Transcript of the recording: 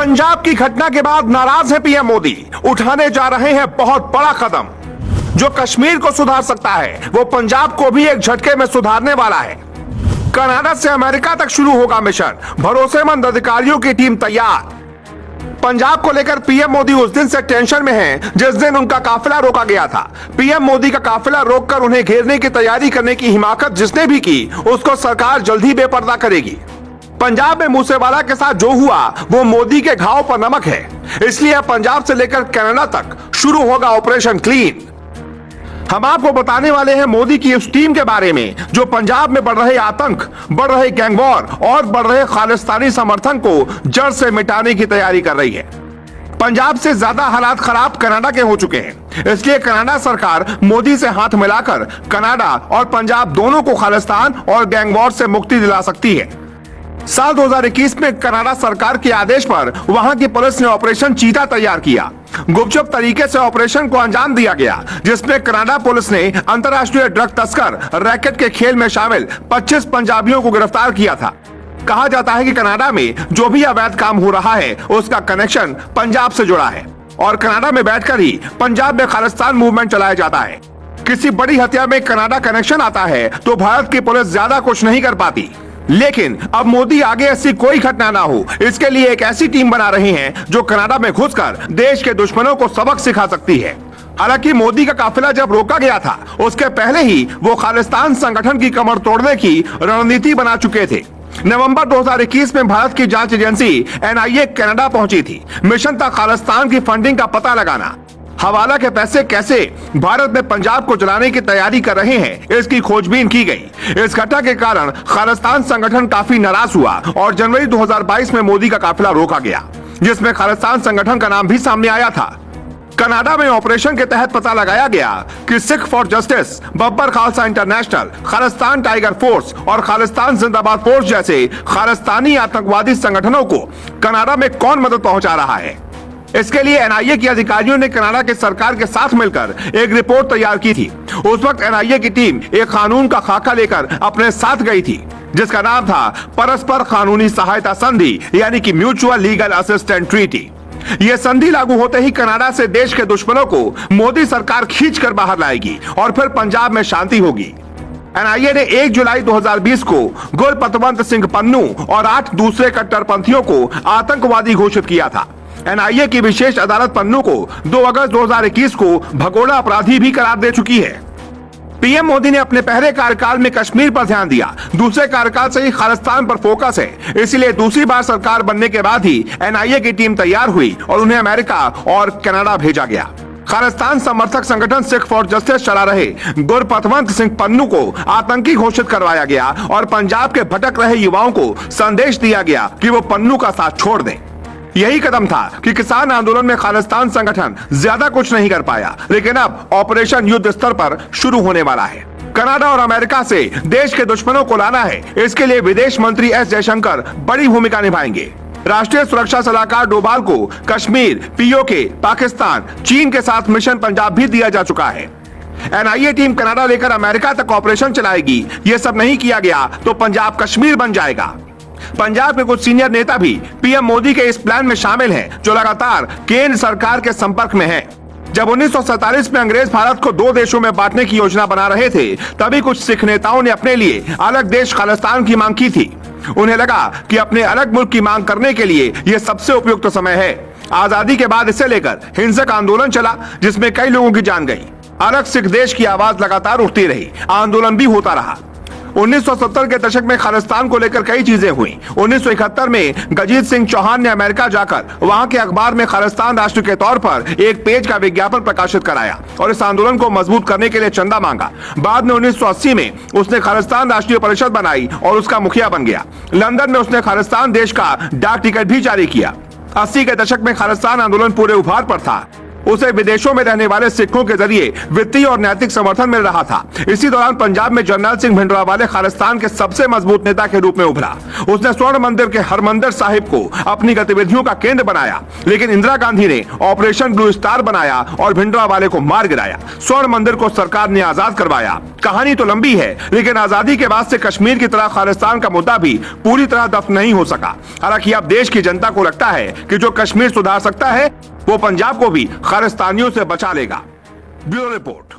पंजाब की घटना के बाद नाराज है पीएम मोदी। उठाने जा रहे हैं बहुत बड़ा कदम। जो कश्मीर को सुधार सकता है वो पंजाब को भी एक झटके में सुधारने वाला है। कनाडा से अमेरिका तक शुरू होगा मिशन, भरोसेमंद अधिकारियों की टीम तैयार। पंजाब को लेकर पीएम मोदी उस दिन से टेंशन में हैं जिस दिन उनका काफिला रोका गया था। पीएम मोदी का काफिला रोककर उन्हें घेरने की तैयारी करने की हिमाकत जिसने भी की उसको सरकार जल्द ही बेपर्दा करेगी। पंजाब में मूसेवाला के साथ जो हुआ वो मोदी के घाव पर नमक है, इसलिए पंजाब से लेकर कनाडा तक शुरू होगा ऑपरेशन क्लीन। हम आपको बताने वाले हैं मोदी की उस टीम के बारे में जो पंजाब में बढ़ रहे आतंक, बढ़ रहे गैंगवॉर और बढ़ रहे खालिस्तानी समर्थन को जड़ से मिटाने की तैयारी कर रही है। पंजाब से ज्यादा हालात खराब कनाडा के हो चुके हैं, इसलिए कनाडा सरकार मोदी से हाथ मिलाकर कनाडा और पंजाब दोनों को खालिस्तान और गैंगवॉर से मुक्ति दिला सकती है। साल 2021 में कनाडा सरकार के आदेश पर वहां की पुलिस ने ऑपरेशन चीता तैयार किया। गुपचुप तरीके से ऑपरेशन को अंजाम दिया गया, जिसमें कनाडा पुलिस ने अंतर्राष्ट्रीय ड्रग तस्कर रैकेट के खेल में शामिल 25 पंजाबियों को गिरफ्तार किया था। कहा जाता है कि कनाडा में जो भी अवैध काम हो रहा है उसका कनेक्शन पंजाब से जुड़ा है और कनाडा में बैठकर ही पंजाब में खालिस्तान मूवमेंट चलाया जाता है। किसी बड़ी हत्या में कनाडा कनेक्शन आता है तो भारत की पुलिस ज्यादा कुछ नहीं कर पाती, लेकिन अब मोदी आगे ऐसी कोई घटना ना हो इसके लिए एक ऐसी टीम बना रहे हैं जो कनाडा में घुसकर देश के दुश्मनों को सबक सिखा सकती है। हालांकि मोदी का काफिला जब रोका गया था उसके पहले ही वो खालिस्तान संगठन की कमर तोड़ने की रणनीति बना चुके थे। नवंबर 2021 में भारत की जांच एजेंसी एनआईए कनाडा पहुंची थी। मिशन था खालिस्तान की फंडिंग का पता लगाना। हवाला के पैसे कैसे भारत में पंजाब को जलाने की तैयारी कर रहे हैं इसकी खोजबीन की गई। इस घटना के कारण खालिस्तान संगठन काफी नाराज हुआ और जनवरी 2022 में मोदी का काफिला रोका गया, जिसमें खालिस्तान संगठन का नाम भी सामने आया था। कनाडा में ऑपरेशन के तहत पता लगाया गया कि Sikh for justice, Babbar Khalsa international, Khalistan tiger force और खालिस्तान जिंदाबाद फोर्स जैसे खालिस्तानी आतंकवादी संगठनों को कनाडा में कौन मदद पहुंचा रहा है। इसके लिए एनआईए के अधिकारियों ने कनाडा के सरकार के साथ मिलकर एक रिपोर्ट तैयार की थी। उस वक्त एनआईए की टीम एक कानून का खाका लेकर अपने साथ गई थी, जिसका नाम था परस्पर कानूनी सहायता संधि, यानी कि म्यूचुअल लीगल असिस्टेंस ट्रीटी। यह संधि लागू होते ही कनाडा से देश के दुश्मनों को मोदी सरकार खींचकर बाहर लाएगी और फिर पंजाब में शांति होगी। एनआईए ने 1 जुलाई 2020 को गुरपतवंत सिंह पन्नू और 8 दूसरे कट्टरपंथियों को आतंकवादी घोषित किया था। एनआईए की विशेष अदालत पन्नू को 2 अगस्त 2021 को भगोड़ा अपराधी भी करार दे चुकी है। पीएम मोदी ने अपने पहले कार्यकाल में कश्मीर पर ध्यान दिया, दूसरे कार्यकाल से ही खालिस्तान पर फोकस है। इसलिए दूसरी बार सरकार बनने के बाद ही एनआईए की टीम तैयार हुई और उन्हें अमेरिका और कनाडा भेजा गया। खालिस्तान समर्थक संगठन सिख फॉर जस्टिस चला रहे गुरपतवंत सिंह पन्नू को आतंकी घोषित करवाया गया और पंजाब के भटक रहे युवाओं को संदेश दिया गया कि वो पन्नू का साथ छोड़ दें। यही कदम था कि किसान आंदोलन में खालिस्तान संगठन ज्यादा कुछ नहीं कर पाया, लेकिन अब ऑपरेशन युद्ध स्तर पर शुरू होने वाला है। कनाडा और अमेरिका से देश के दुश्मनों को लाना है, इसके लिए विदेश मंत्री एस जयशंकर बड़ी भूमिका निभाएंगे। राष्ट्रीय सुरक्षा सलाहकार डोभाल को कश्मीर, पीओके, पाकिस्तान, चीन के साथ मिशन पंजाब भी दिया जा चुका है। एनआईए टीम कनाडा लेकर अमेरिका तक ऑपरेशन चलाएगी। ये सब नहीं किया गया तो पंजाब कश्मीर बन जाएगा। पंजाब के कुछ सीनियर नेता भी पीएम मोदी के इस प्लान में शामिल हैं, जो लगातार केंद्र सरकार के संपर्क में हैं। जब 1947 में अंग्रेज भारत को 2 देशों में बांटने की योजना बना रहे थे, तभी कुछ सिख नेताओं ने अपने लिए अलग देश खालिस्तान की मांग की थी। उन्हें लगा कि अपने अलग मुल्क की मांग करने के लिए यह सबसे उपयुक्त समय है। आजादी के बाद इसे लेकर हिंसक आंदोलन चला, जिसमें कई लोगों की जान गई। अलग सिख देश की आवाज लगातार उठती रही, आंदोलन भी होता रहा। 1970 के दशक में खालिस्तान को लेकर कई चीजें हुई। 1971 में गजीत सिंह चौहान ने अमेरिका जाकर वहां के अखबार में खालिस्तान राष्ट्र के तौर पर एक पेज का विज्ञापन प्रकाशित कराया और इस आंदोलन को मजबूत करने के लिए चंदा मांगा। बाद में 1980 में उसने खालिस्तान राष्ट्रीय परिषद बनाई और उसका मुखिया बन गया। लंदन में उसने खालिस्तान देश का डाक टिकट भी जारी किया। 80 के दशक में खालिस्तान आंदोलन पूरे उभार पर था। उसे विदेशों में रहने वाले सिखों के जरिए वित्तीय और नैतिक समर्थन मिल रहा था। इसी दौरान पंजाब में जरनैल सिंह भिंडरावाले खालिस्तान के सबसे मजबूत नेता के रूप में उभरा। उसने स्वर्ण मंदिर के हरमंदिर साहिब को अपनी गतिविधियों का केंद्र बनाया, लेकिन इंदिरा गांधी ने ऑपरेशन ब्लू स्टार बनाया और भिंडरावाले को मार गिराया। स्वर्ण मंदिर को सरकार ने आजाद करवाया। कहानी तो लंबी है, लेकिन आजादी के बाद से कश्मीर की तरह खालिस्तान का मुद्दा भी पूरी तरह दफन नहीं हो सका। हालांकि अब देश की जनता को लगता है कि जो कश्मीर सुधार सकता है वो पंजाब को भी खालिस्तानियों से बचा लेगा। Bureau report.